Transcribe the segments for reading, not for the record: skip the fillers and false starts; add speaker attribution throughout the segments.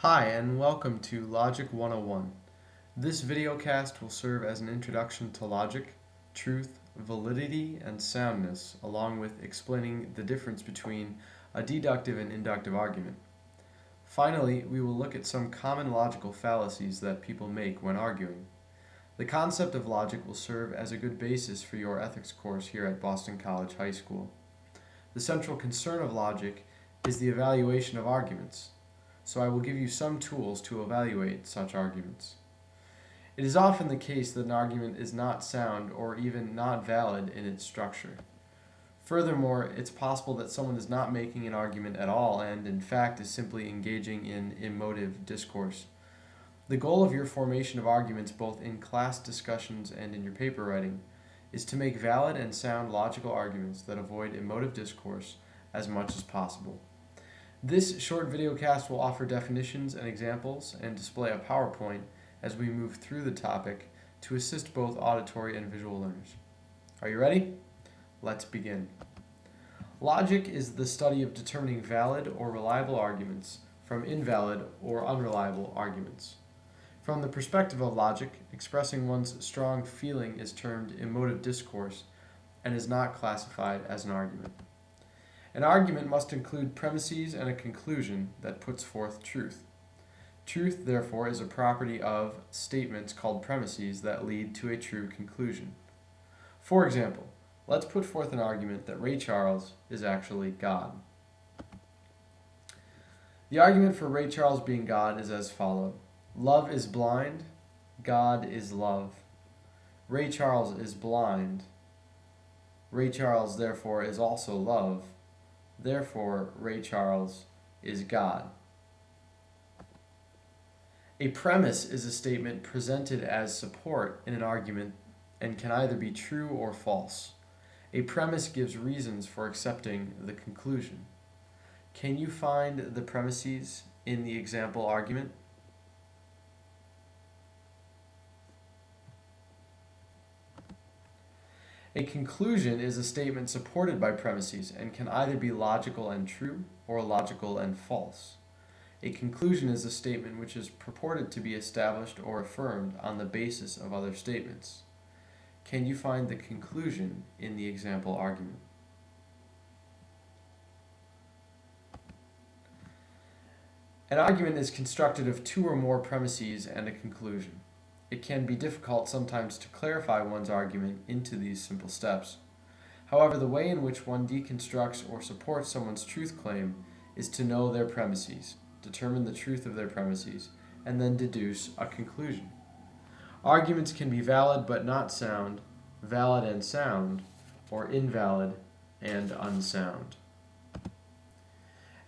Speaker 1: Hi, and welcome to Logic 101. This videocast will serve as an introduction to logic, truth, validity, and soundness, along with explaining the difference between a deductive and inductive argument. Finally, we will look at some common logical fallacies that people make when arguing. The concept of logic will serve as a good basis for your ethics course here at Boston College High School. The central concern of logic is the evaluation of arguments, so I will give you some tools to evaluate such arguments. It is often the case that an argument is not sound or even not valid in its structure. Furthermore, it's possible that someone is not making an argument at all and, in fact, is simply engaging in emotive discourse. The goal of your formation of arguments, both in class discussions and in your paper writing, is to make valid and sound logical arguments that avoid emotive discourse as much as possible. This short videocast will offer definitions and examples and display a PowerPoint as we move through the topic to assist both auditory and visual learners. Are you ready? Let's begin. Logic is the study of determining valid or reliable arguments from invalid or unreliable arguments. From the perspective of logic, expressing one's strong feeling is termed emotive discourse and is not classified as an argument. An argument must include premises and a conclusion that puts forth truth. Truth, therefore, is a property of statements called premises that lead to a true conclusion. For example, let's put forth an argument that Ray Charles is actually God. The argument for Ray Charles being God is as follows. Love is blind, God is love. Ray Charles is blind. Ray Charles, therefore, is also love. Therefore, Ray Charles is God. A premise is a statement presented as support in an argument and can either be true or false. A premise gives reasons for accepting the conclusion. Can you find the premises in the example argument? A conclusion is a statement supported by premises and can either be logical and true or logical and false. A conclusion is a statement which is purported to be established or affirmed on the basis of other statements. Can you find the conclusion in the example argument? An argument is constructed of two or more premises and a conclusion. It can be difficult sometimes to clarify one's argument into these simple steps. However, the way in which one deconstructs or supports someone's truth claim is to know their premises, determine the truth of their premises, and then deduce a conclusion. Arguments can be valid but not sound, valid and sound, or invalid and unsound.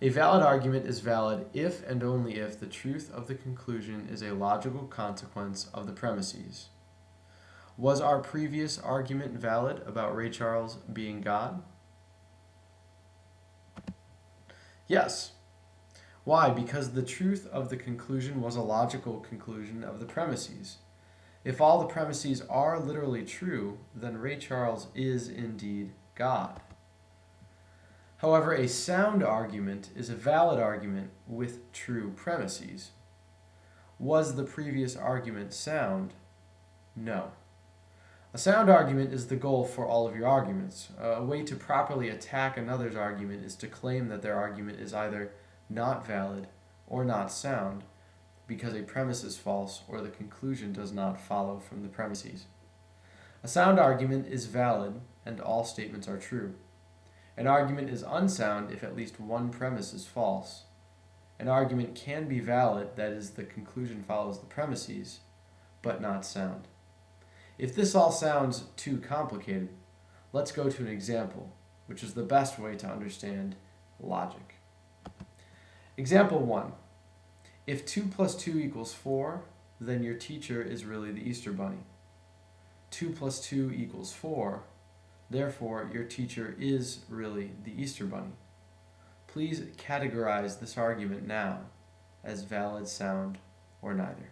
Speaker 1: A valid argument is valid if and only if the truth of the conclusion is a logical consequence of the premises. Was our previous argument valid about Ray Charles being God? Yes. Why? Because the truth of the conclusion was a logical conclusion of the premises. If all the premises are literally true, then Ray Charles is indeed God. However, a sound argument is a valid argument with true premises. Was the previous argument sound? No. A sound argument is the goal for all of your arguments. A way to properly attack another's argument is to claim that their argument is either not valid or not sound because a premise is false or the conclusion does not follow from the premises. A sound argument is valid and all statements are true. An argument is unsound if at least one premise is false. An argument can be valid, that is, the conclusion follows the premises, but not sound. If this all sounds too complicated, let's go to an example, which is the best way to understand logic. Example 1. If 2 plus 2 equals 4, then your teacher is really the Easter Bunny. 2 plus 2 equals 4. Therefore, your teacher is really the Easter Bunny. Please categorize this argument now as valid, sound, or neither.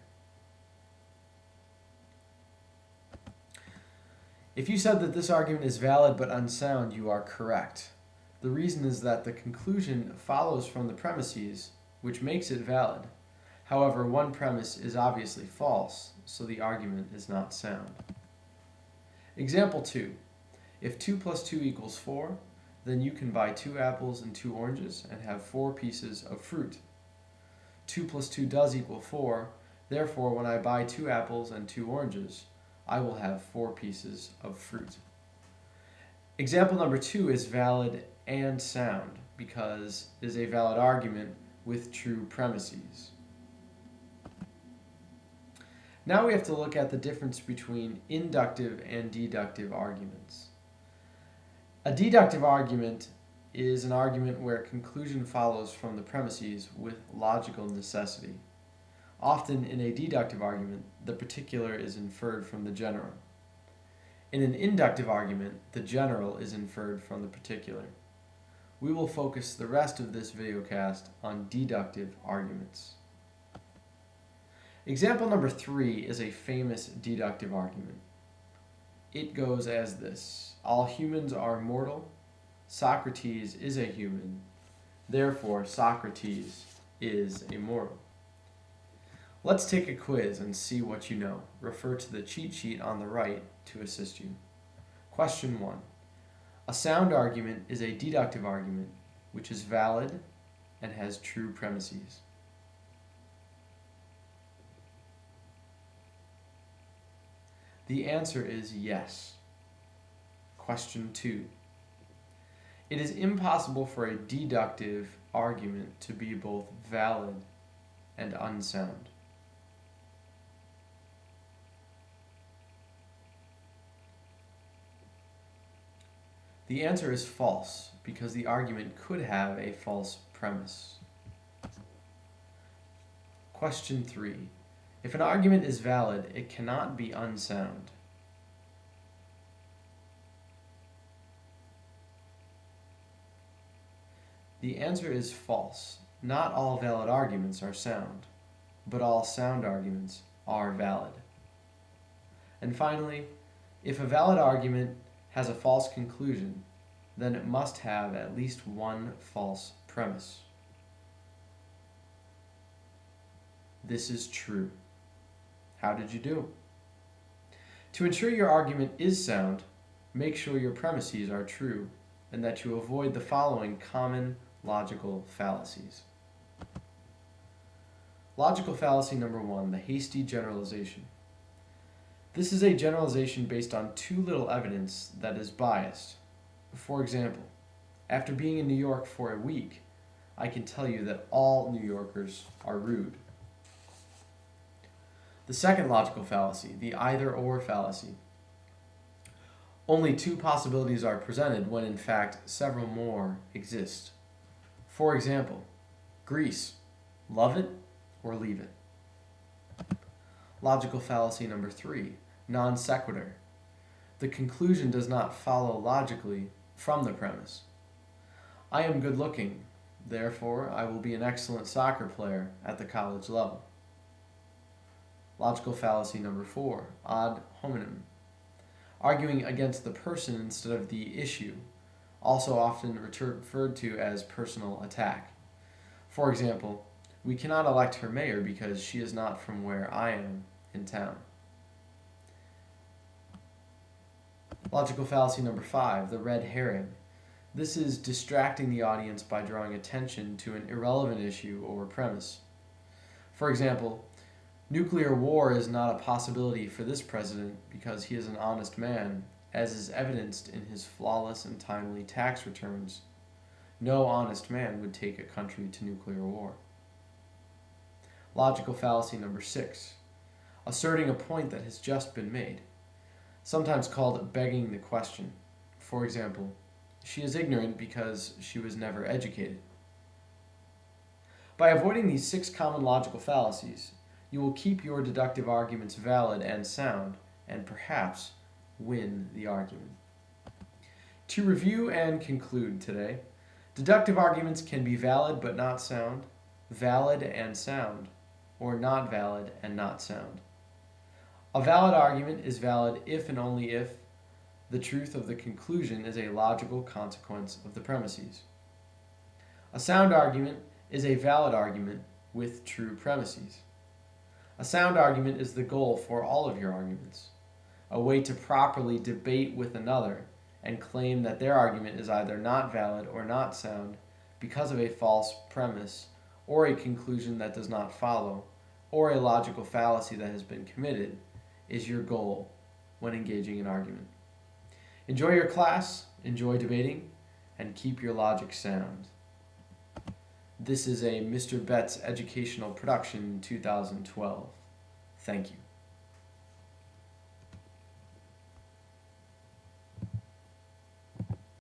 Speaker 1: If you said that this argument is valid but unsound, you are correct. The reason is that the conclusion follows from the premises, which makes it valid. However, one premise is obviously false, so the argument is not sound. Example 2. If 2 plus 2 equals 4, then you can buy 2 apples and 2 oranges and have 4 pieces of fruit. 2 plus 2 does equal 4, therefore when I buy 2 apples and 2 oranges, I will have 4 pieces of fruit. Example number 2 is valid and sound because it is a valid argument with true premises. Now we have to look at the difference between inductive and deductive arguments. A deductive argument is an argument where conclusion follows from the premises with logical necessity. Often in a deductive argument, the particular is inferred from the general. In an inductive argument, the general is inferred from the particular. We will focus the rest of this videocast on deductive arguments. Example number 3 is a famous deductive argument. It goes as this: all humans are mortal. Socrates is a human. Therefore, Socrates is immortal. Let's take a quiz and see what you know. Refer to the cheat sheet on the right to assist you. Question 1. A sound argument is a deductive argument which is valid and has true premises. The answer is yes. Question 2. It is impossible for a deductive argument to be both valid and unsound. The answer is false because the argument could have a false premise. Question 3. If an argument is valid, it cannot be unsound. The answer is false. Not all valid arguments are sound, but all sound arguments are valid. And finally, if a valid argument has a false conclusion, then it must have at least one false premise. This is true. How did you do? To ensure your argument is sound, make sure your premises are true and that you avoid the following common logical fallacies. Logical fallacy number 1, the hasty generalization. This is a generalization based on too little evidence that is biased. For example, after being in New York for a week, I can tell you that all New Yorkers are rude. The second logical fallacy, the either-or fallacy. Only 2 possibilities are presented when in fact several more exist. For example, Greece, love it or leave it. Logical fallacy number 3, non sequitur. The conclusion does not follow logically from the premise. I am good looking, therefore I will be an excellent soccer player at the college level. Logical fallacy number 4, ad hominem. Arguing against the person instead of the issue, also often referred to as personal attack. For example, we cannot elect her mayor because she is not from where I am in town. Logical fallacy number 5, the red herring. This is distracting the audience by drawing attention to an irrelevant issue or premise. For example, nuclear war is not a possibility for this president because he is an honest man, as is evidenced in his flawless and timely tax returns. No honest man would take a country to nuclear war. Logical fallacy number 6, asserting a point that has just been made, sometimes called begging the question. For example, she is ignorant because she was never educated. By avoiding these 6 common logical fallacies, you will keep your deductive arguments valid and sound, and perhaps win the argument. To review and conclude today, deductive arguments can be valid but not sound, valid and sound, or not valid and not sound. A valid argument is valid if and only if the truth of the conclusion is a logical consequence of the premises. A sound argument is a valid argument with true premises. A sound argument is the goal for all of your arguments, a way to properly debate with another and claim that their argument is either not valid or not sound because of a false premise or a conclusion that does not follow or a logical fallacy that has been committed is your goal when engaging in argument. Enjoy your class, enjoy debating, and keep your logic sound. This is a Mr. Betz educational production in 2012. Thank you.